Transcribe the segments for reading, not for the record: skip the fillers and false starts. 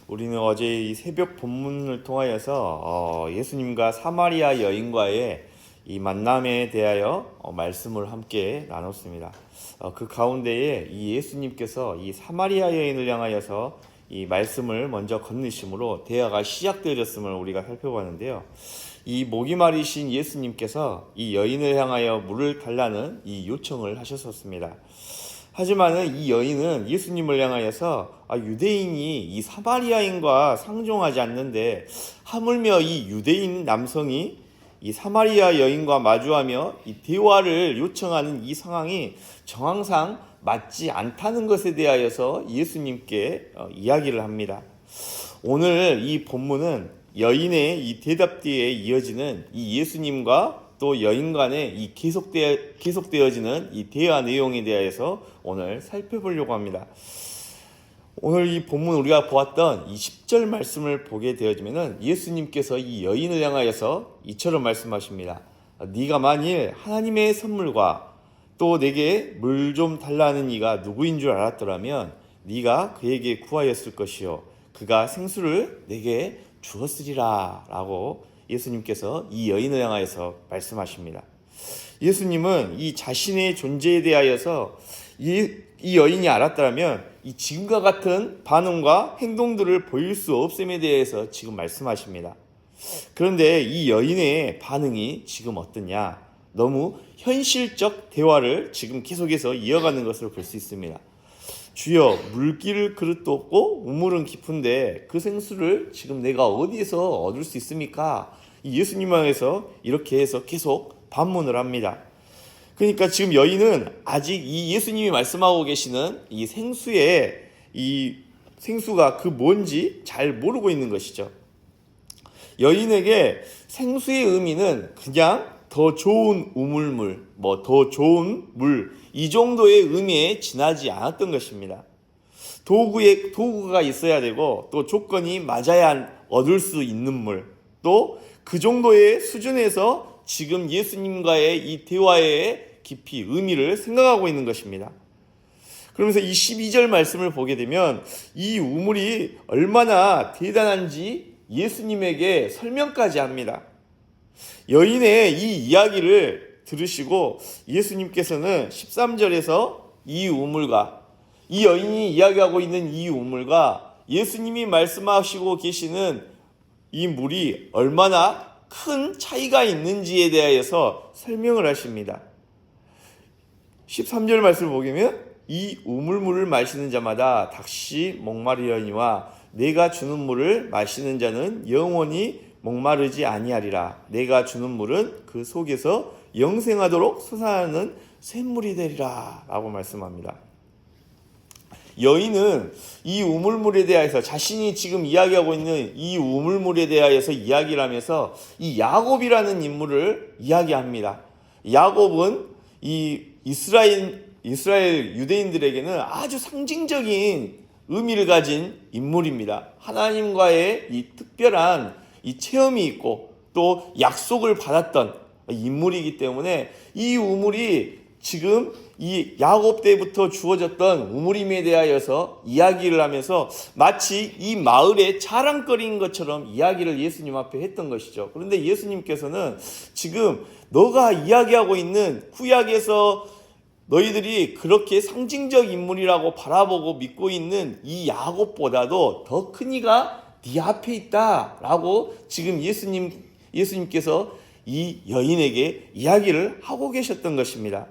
우리는 어제 이 새벽 본문을 통하여서 예수님과 사마리아 여인과의 이 만남에 대하여 말씀을 함께 나눴습니다. 그 가운데에 이 예수님께서 이 사마리아 여인을 향하여서 이 말씀을 먼저 건네심으로 대화가 시작되었음을 우리가 살펴봤는데요. 이 목이 마르신 예수님께서 이 여인을 향하여 물을 달라는 이 요청을 하셨었습니다. 하지만은 이 여인은 예수님을 향하여서 유대인이 이 사마리아인과 상종하지 않는데 하물며 이 유대인 남성이 이 사마리아 여인과 마주하며 이 대화를 요청하는 이 상황이 정황상 맞지 않다는 것에 대하여서 예수님께 이야기를 합니다. 오늘 이 본문은 여인의 이 대답 뒤에 이어지는 이 예수님과 또 여인 간에 이 계속되어지는 이 대화 내용에 대해서 오늘 살펴보려고 합니다. 오늘 이 본문 우리가 보았던 이 10절 말씀을 보게 되어지면은 예수님께서 이 여인을 향하여서 이처럼 말씀하십니다. 네가 만일 하나님의 선물과 또 내게 물 좀 달라는 이가 누구인 줄 알았더라면 네가 그에게 구하였을 것이요 그가 생수를 내게 주었으리라 라고 예수님께서 이 여인을 향하여서 말씀하십니다. 예수님은 이 자신의 존재에 대하여서 이 여인이 알았다면 이 지금과 같은 반응과 행동들을 보일 수 없음에 대해서 지금 말씀하십니다. 그런데 이 여인의 반응이 지금 어떠냐? 너무 현실적 대화를 지금 계속해서 이어가는 것을 볼 수 있습니다. 주여, 물기를 그릇도 없고 우물은 깊은데 그 생수를 지금 내가 어디에서 얻을 수 있습니까? 이 예수님 향해서 이렇게 해서 계속 반문을 합니다. 그러니까 지금 여인은 아직 이 예수님이 말씀하고 계시는 이 생수가 그 뭔지 잘 모르고 있는 것이죠. 여인에게 생수의 의미는 그냥 더 좋은 우물물, 더 좋은 물, 이 정도의 의미에 지나지 않았던 것입니다. 도구가 있어야 되고 또 조건이 맞아야 얻을 수 있는 물, 또 그 정도의 수준에서 지금 예수님과의 이 대화의 깊이, 의미를 생각하고 있는 것입니다. 그러면서 이 12절 말씀을 보게 되면 이 우물이 얼마나 대단한지 예수님에게 설명까지 합니다. 여인의 이 이야기를 들으시고 예수님께서는 13절에서 이 여인이 이야기하고 있는 이 우물과 예수님이 말씀하시고 계시는 이 물이 얼마나 큰 차이가 있는지에 대하여서 설명을 하십니다. 13절 말씀을 보면 이 우물물을 마시는 자마다 닥시 목마르려니와 내가 주는 물을 마시는 자는 영원히 목마르지 아니하리라. 내가 주는 물은 그 속에서 영생하도록 솟아나는 샘물이 되리라 라고 말씀합니다. 여인은 이 우물물에 대하여서 자신이 지금 이야기하고 있는 이 우물물에 대하여서 이야기를 하면서 이 야곱이라는 인물을 이야기합니다. 야곱은 이 이스라엘 유대인들에게는 아주 상징적인 의미를 가진 인물입니다. 하나님과의 이 특별한 이 체험이 있고 또 약속을 받았던 인물이기 때문에 이 우물이 지금 이 야곱 때부터 주어졌던 우물임에 대하여서 이야기를 하면서 마치 이 마을의 자랑거리인 것처럼 이야기를 예수님 앞에 했던 것이죠. 그런데 예수님께서는 지금 너가 이야기하고 있는 구약에서 너희들이 그렇게 상징적 인물이라고 바라보고 믿고 있는 이 야곱보다도 더 큰 이가 네 앞에 있다라고 지금 예수님께서 이 여인에게 이야기를 하고 계셨던 것입니다.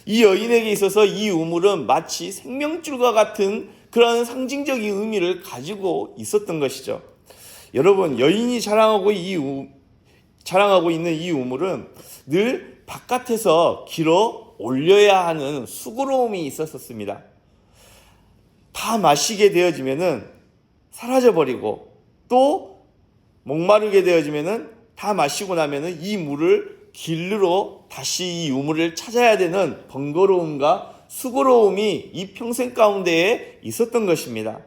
이 여인에게 있어서 이 우물은 마치 생명줄과 같은 그런 상징적인 의미를 가지고 있었던 것이죠. 여러분, 여인이 자랑하고 있는 이 우물은 늘 바깥에서 길어 올려야 하는 수고로움이 있었습니다. 다 마시게 되어지면은 사라져버리고 또 목마르게 되어지면은 다 마시고 나면은 이 물을 길르러 다시 이 우물을 찾아야 되는 번거로움과 수고로움이 이 평생 가운데에 있었던 것입니다.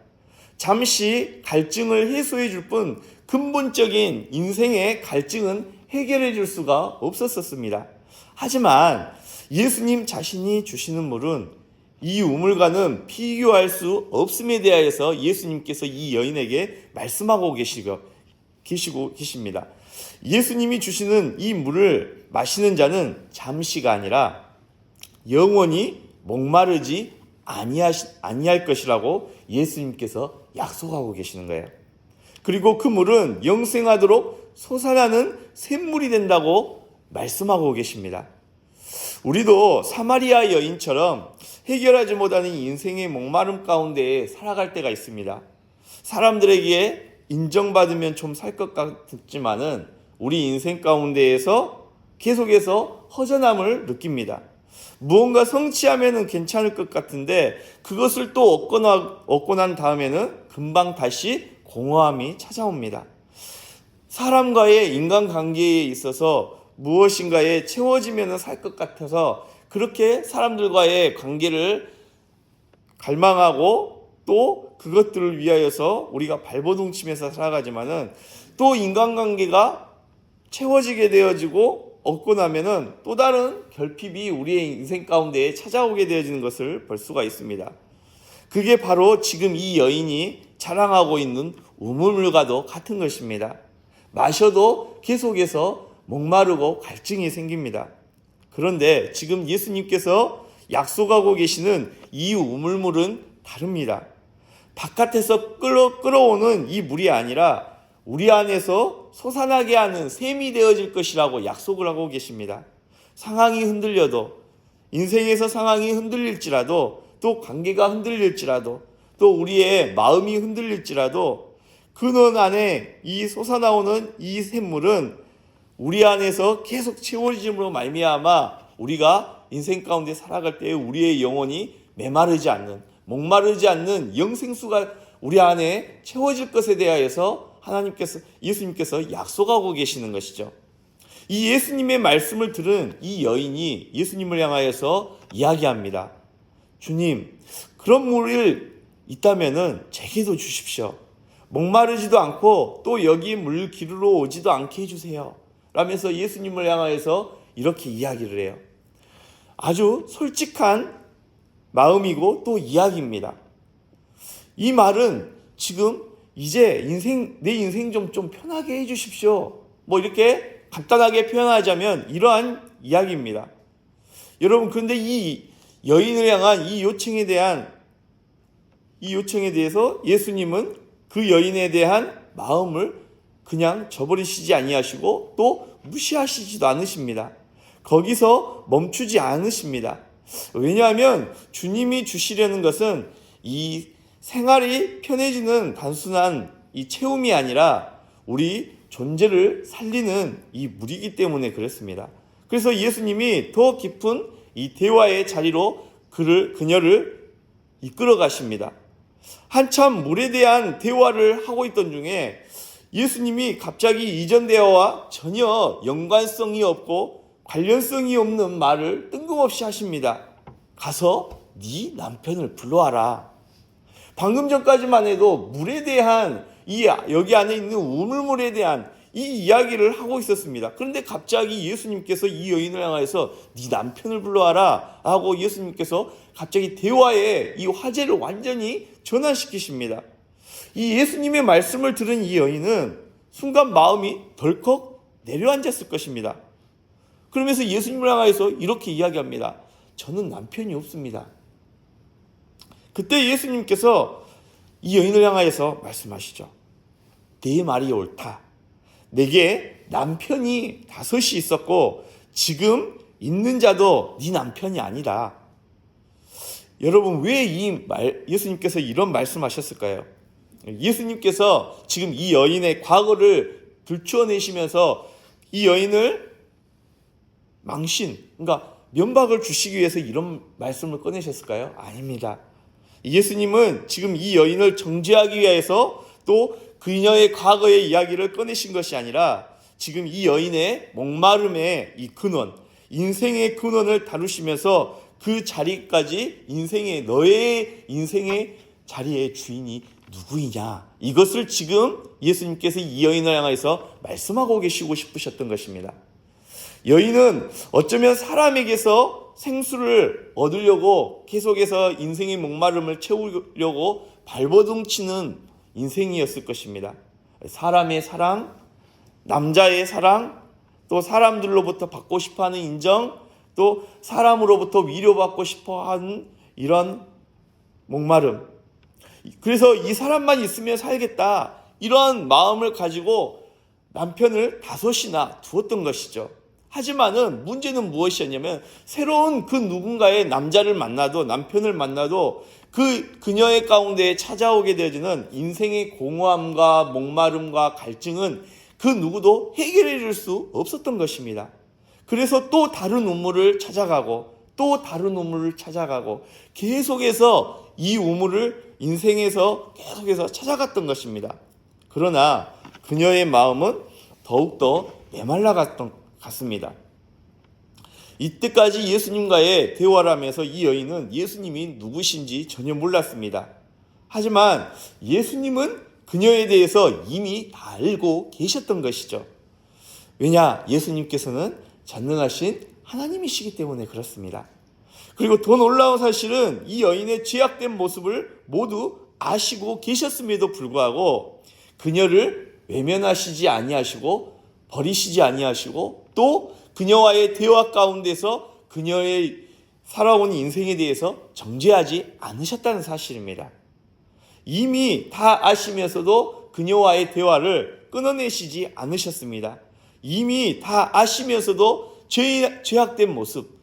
잠시 갈증을 해소해 줄 뿐 근본적인 인생의 갈증은 해결해 줄 수가 없었습니다. 하지만 예수님 자신이 주시는 물은 이 우물과는 비교할 수 없음에 대하여서 예수님께서 이 여인에게 말씀하고 계십니다. 예수님이 주시는 이 물을 마시는 자는 잠시가 아니라 영원히 목마르지 아니할 것이라고 예수님께서 약속하고 계시는 거예요. 그리고 그 물은 영생하도록 솟아나는 샘물이 된다고 말씀하고 계십니다. 우리도 사마리아 여인처럼 해결하지 못하는 인생의 목마름 가운데 살아갈 때가 있습니다. 사람들에게 인정받으면 좀 살 것 같지만은 우리 인생 가운데에서 계속해서 허전함을 느낍니다. 무언가 성취하면은 괜찮을 것 같은데 그것을 또 얻고 난 다음에는 금방 다시 공허함이 찾아옵니다. 사람과의 인간관계에 있어서 무엇인가에 채워지면 살 것 같아서 그렇게 사람들과의 관계를 갈망하고 또 그것들을 위하여서 우리가 발버둥치면서 살아가지만은 또 인간관계가 채워지게 되어지고 얻고 나면은 또 다른 결핍이 우리의 인생 가운데에 찾아오게 되어지는 것을 볼 수가 있습니다. 그게 바로 지금 이 여인이 자랑하고 있는 우물물과도 같은 것입니다. 마셔도 계속해서 목마르고 갈증이 생깁니다. 그런데 지금 예수님께서 약속하고 계시는 이 우물물은 다릅니다. 바깥에서 끌어오는 이 물이 아니라 우리 안에서 솟아나게 하는 샘이 되어질 것이라고 약속을 하고 계십니다. 상황이 흔들려도, 인생에서 상황이 흔들릴지라도, 또 관계가 흔들릴지라도, 또 우리의 마음이 흔들릴지라도 근원 안에 이 솟아나오는 이 샘물은 우리 안에서 계속 채워짐으로 말미암아 우리가 인생 가운데 살아갈 때 우리의 영혼이 메마르지 않는, 목마르지 않는 영생수가 우리 안에 채워질 것에 대하여서 예수님께서 약속하고 계시는 것이죠. 이 예수님의 말씀을 들은 이 여인이 예수님을 향하여서 이야기합니다. 주님, 그런 물이 있다면은 제게도 주십시오. 목마르지도 않고 또 여기 물 기르러 오지도 않게 해주세요. 라면서 예수님을 향하여서 이렇게 이야기를 해요. 아주 솔직한 마음이고 또 이야기입니다. 이 말은 지금 이제 내 인생 좀 편하게 해주십시오. 뭐 이렇게 간단하게 표현하자면 이러한 이야기입니다. 여러분, 그런데 이 여인을 향한 이 요청에 대해서 예수님은 그 여인에 대한 마음을 그냥 저버리시지 아니하시고 또 무시하시지도 않으십니다. 거기서 멈추지 않으십니다. 왜냐하면 주님이 주시려는 것은 이 생활이 편해지는 단순한 이 채움이 아니라 우리 존재를 살리는 이 물이기 때문에 그렇습니다. 그래서 예수님이 더 깊은 이 대화의 자리로 그녀를 이끌어 가십니다. 한참 물에 대한 대화를 하고 있던 중에 예수님이 갑자기 이전 대화와 전혀 연관성이 없고 관련성이 없는 말을 뜬금없이 하십니다. 가서 네 남편을 불러와라. 방금 전까지만 해도 물에 대한 여기 안에 있는 우물물에 대한 이 이야기를 하고 있었습니다. 그런데 갑자기 예수님께서 이 여인을 향해서 네 남편을 불러와라 하고 예수님께서 갑자기 대화의 이 화제를 완전히 전환시키십니다. 이 예수님의 말씀을 들은 이 여인은 순간 마음이 덜컥 내려앉았을 것입니다. 그러면서 예수님을 향해서 이렇게 이야기합니다. 저는 남편이 없습니다. 그때 예수님께서 이 여인을 향하여서 말씀하시죠. 네 말이 옳다. 내게 남편이 5이 있었고 지금 있는 자도 네 남편이 아니라. 여러분, 왜 예수님께서 이런 말씀하셨을까요? 예수님께서 지금 이 여인의 과거를 들추어내시면서 이 여인을 그러니까 면박을 주시기 위해서 이런 말씀을 꺼내셨을까요? 아닙니다. 예수님은 지금 이 여인을 정죄하기 위해서 또 그녀의 과거의 이야기를 꺼내신 것이 아니라 지금 이 여인의 목마름의 이 근원, 인생의 근원을 다루시면서 그 자리까지 너의 인생의 자리의 주인이 누구이냐, 이것을 지금 예수님께서 이 여인을 향해서 말씀하고 계시고 싶으셨던 것입니다. 여인은 어쩌면 사람에게서 생수를 얻으려고 계속해서 인생의 목마름을 채우려고 발버둥치는 인생이었을 것입니다. 사람의 사랑, 남자의 사랑, 또 사람들로부터 받고 싶어하는 인정, 또 사람으로부터 위로받고 싶어하는 이런 목마름. 그래서 이 사람만 있으면 살겠다, 이런 마음을 가지고 남편을 5이나 두었던 것이죠. 하지만은 문제는 무엇이었냐면, 새로운 그 누군가의 남자를 만나도, 남편을 만나도 그녀의 가운데에 찾아오게 되어지는 인생의 공허함과 목마름과 갈증은 그 누구도 해결해 줄 수 없었던 것입니다. 그래서 또 다른 우물을 찾아가고 또 다른 우물을 찾아가고 계속해서 이 우물을 인생에서 계속해서 찾아갔던 것입니다. 그러나 그녀의 마음은 더욱더 메말라갔던 것 같습니다. 이때까지 예수님과의 대화를 하면서 이 여인은 예수님이 누구신지 전혀 몰랐습니다. 하지만 예수님은 그녀에 대해서 이미 다 알고 계셨던 것이죠. 왜냐? 예수님께서는 전능하신 하나님이시기 때문에 그렇습니다. 그리고 더 놀라운 사실은 이 여인의 죄악된 모습을 모두 아시고 계셨음에도 불구하고 그녀를 외면하시지 아니하시고 버리시지 아니하시고 또 그녀와의 대화 가운데서 그녀의 살아온 인생에 대해서 정죄하지 않으셨다는 사실입니다. 이미 다 아시면서도 그녀와의 대화를 끊어내시지 않으셨습니다. 이미 다 아시면서도 죄악된 모습,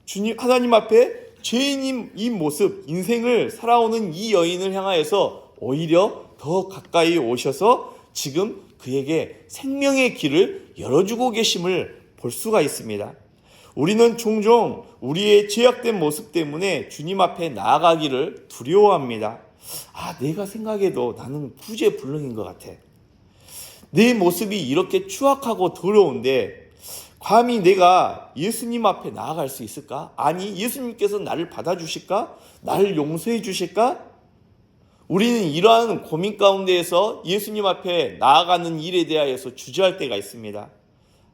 주님 하나님 앞에 죄인인 이 모습, 인생을 살아오는 이 여인을 향하여서 오히려 더 가까이 오셔서 지금 그에게 생명의 길을 열어주고 계심을 볼 수가 있습니다. 우리는 종종 우리의 죄악된 모습 때문에 주님 앞에 나아가기를 두려워합니다. 내가 생각해도 나는 구제불능인 것 같아. 내 모습이 이렇게 추악하고 더러운데 감히 내가 예수님 앞에 나아갈 수 있을까? 아니, 예수님께서 나를 받아주실까? 나를 용서해 주실까? 우리는 이러한 고민 가운데에서 예수님 앞에 나아가는 일에 대하여서 주저할 때가 있습니다.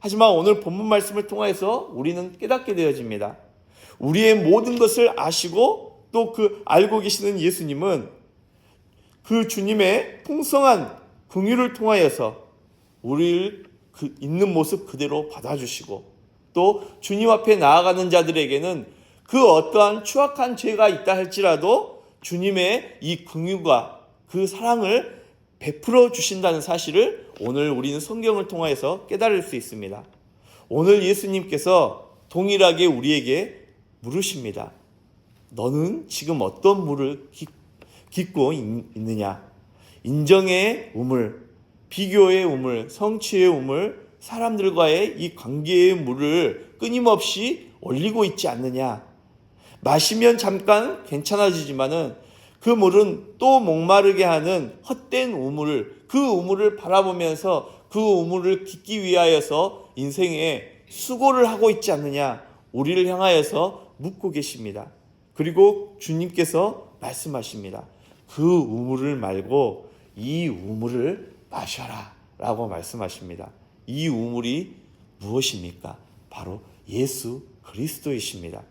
하지만 오늘 본문 말씀을 통해서 우리는 깨닫게 되어집니다. 우리의 모든 것을 아시고 또 알고 계시는 예수님은 그 주님의 풍성한 긍휼을 통하여서 우리를 있는 모습 그대로 받아주시고 또 주님 앞에 나아가는 자들에게는 그 어떠한 추악한 죄가 있다 할지라도 주님의 이 긍휼과 그 사랑을 베풀어 주신다는 사실을 오늘 우리는 성경을 통해서 깨달을 수 있습니다. 오늘 예수님께서 동일하게 우리에게 물으십니다. 너는 지금 어떤 물을 깃고 있느냐? 인정의 우물, 비교의 우물, 성취의 우물, 사람들과의 이 관계의 물을 끊임없이 올리고 있지 않느냐? 마시면 잠깐 괜찮아지지만은 그 물은 또 목마르게 하는 헛된 우물을, 그 우물을 바라보면서 그 우물을 깃기 위하여서 인생에 수고를 하고 있지 않느냐? 우리를 향하여서 묻고 계십니다. 그리고 주님께서 말씀하십니다. 그 우물을 말고 이 우물을 마셔라 라고 말씀하십니다. 이 우물이 무엇입니까? 바로 예수 그리스도이십니다.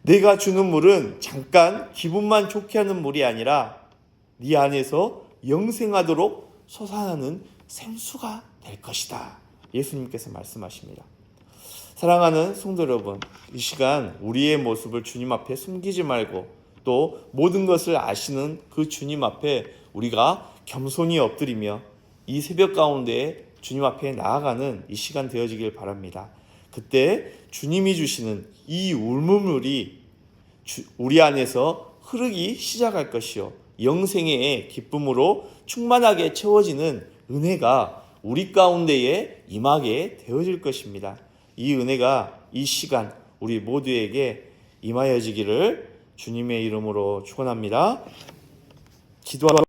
내가 주는 물은 잠깐 기분만 좋게 하는 물이 아니라 네 안에서 영생하도록 솟아나는 생수가 될 것이다. 예수님께서 말씀하십니다. 사랑하는 성도 여러분, 이 시간 우리의 모습을 주님 앞에 숨기지 말고 또 모든 것을 아시는 그 주님 앞에 우리가 겸손히 엎드리며 이 새벽 가운데 주님 앞에 나아가는 이 시간 되어지길 바랍니다. 그때 주님이 주시는 이 울물이 우리 안에서 흐르기 시작할 것이요, 영생의 기쁨으로 충만하게 채워지는 은혜가 우리 가운데에 임하게 되어질 것입니다. 이 은혜가 이 시간 우리 모두에게 임하여지기를 주님의 이름으로 축원합니다. 기도하고